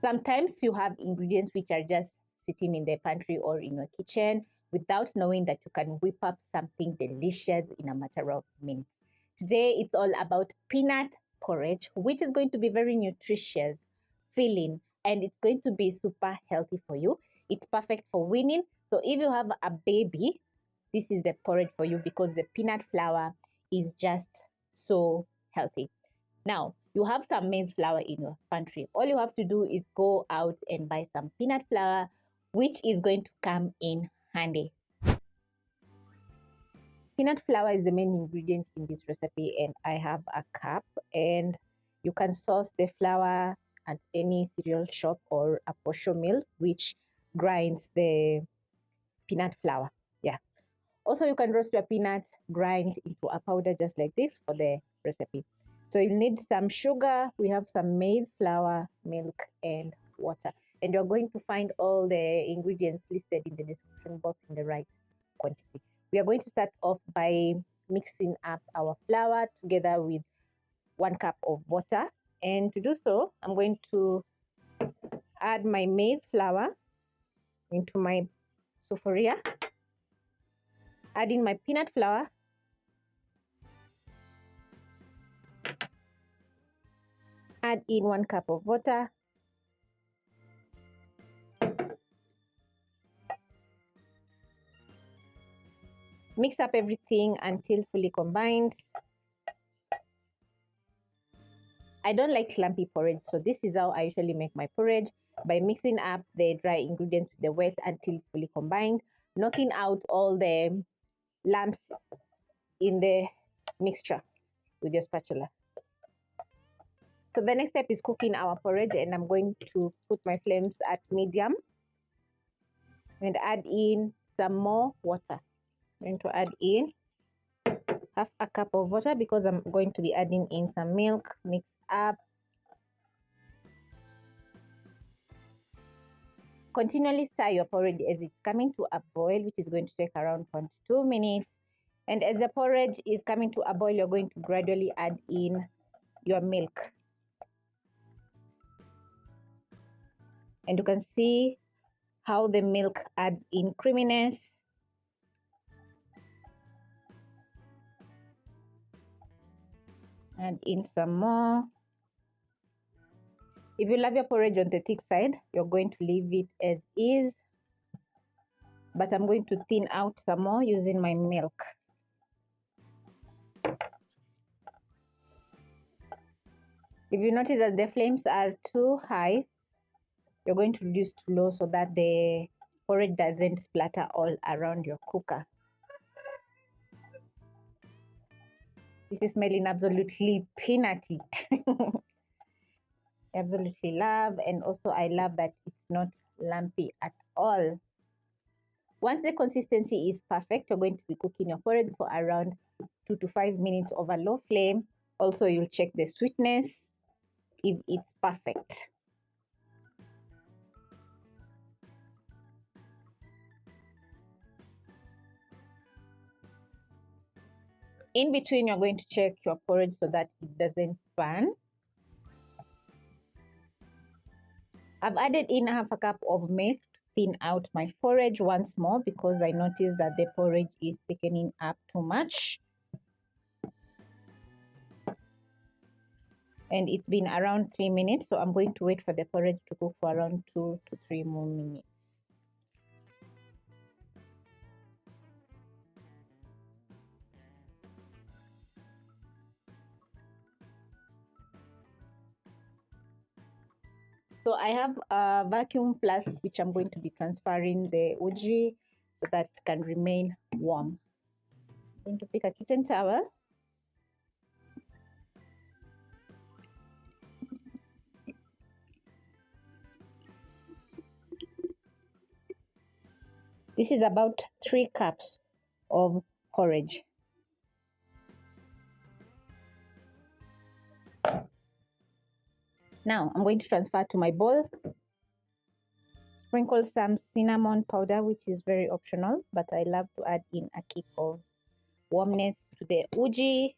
Sometimes you have ingredients which are just sitting in the pantry or in your kitchen without knowing that you can whip up something delicious in a matter of minutes. Today, it's all about peanut porridge, which is going to be very nutritious, filling, and it's going to be super healthy for you. It's perfect for weaning. So if you have a baby, this is the porridge for you because the peanut flour is just so healthy. Now, you have some maize flour in your pantry. All you have to do is go out and buy some peanut flour, which is going to come in handy. Peanut flour is the main ingredient in this recipe, and I have a cup, and you can source the flour at any cereal shop or a posho mill, which grinds the peanut flour. Yeah. Also, you can roast your peanuts, grind into a powder just like this for the recipe. So you need some sugar, we have some maize flour, milk, and water. And you're going to find all the ingredients listed in the description box in the right quantity. We are going to start off by mixing up our flour together with 1 cup of water. And to do so, I'm going to add my maize flour into my sufuria, add in my peanut flour, add in 1 cup of water, mix up everything until fully combined. I don't like lumpy porridge, so this is how I usually make my porridge, by mixing up the dry ingredients with the wet until fully combined, knocking out all the lumps in the mixture with your spatula. So the next step is cooking our porridge, and I'm going to put my flames at medium and add in some more water. I'm going to add in 1/2 cup of water because I'm going to be adding in some milk. Mix up. Continually stir your porridge as it's coming to a boil, which is going to take around 1 to 2 minutes. And as the porridge is coming to a boil, you're going to gradually add in your milk. And you can see how the milk adds in creaminess. Add in some more. If you love your porridge on the thick side, you're going to leave it as is. But I'm going to thin out some more using my milk. If you notice that the flames are too high, you're going to reduce to low so that the porridge doesn't splatter all around your cooker. This is smelling absolutely peanutty. Absolutely love, and also I love that it's not lumpy at all. Once the consistency is perfect, you're going to be cooking your porridge for around 2 to 5 minutes over low flame. Also, you'll check the sweetness if it's perfect. In between, you're going to check your porridge so that it doesn't burn. I've added in 1/2 cup of milk to thin out my porridge once more because I noticed that the porridge is thickening up too much. And it's been around 3 minutes, so I'm going to wait for the porridge to cook for around 2 to 3 more minutes. So I have a vacuum flask which I'm going to be transferring the uji so that it can remain warm. I'm going to pick a kitchen towel. This is about 3 cups of porridge. Now I'm going to transfer to my bowl. Sprinkle some cinnamon powder, which is very optional, but I love to add in a kick of warmness to the uji.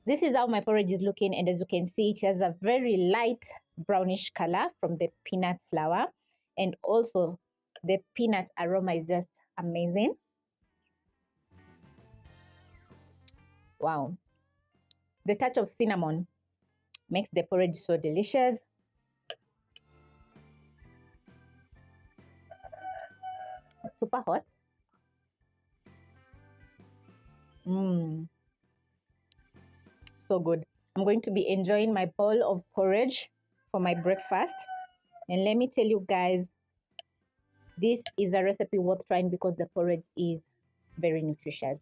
This is how my porridge is looking, and as you can see, it has a very light brownish color from the peanut flour, and also the peanut aroma is just amazing. Wow. The touch of cinnamon makes the porridge so delicious. It's super hot. So good. I'm going to be enjoying my bowl of porridge for my breakfast. And let me tell you guys, this is a recipe worth trying because the porridge is very nutritious.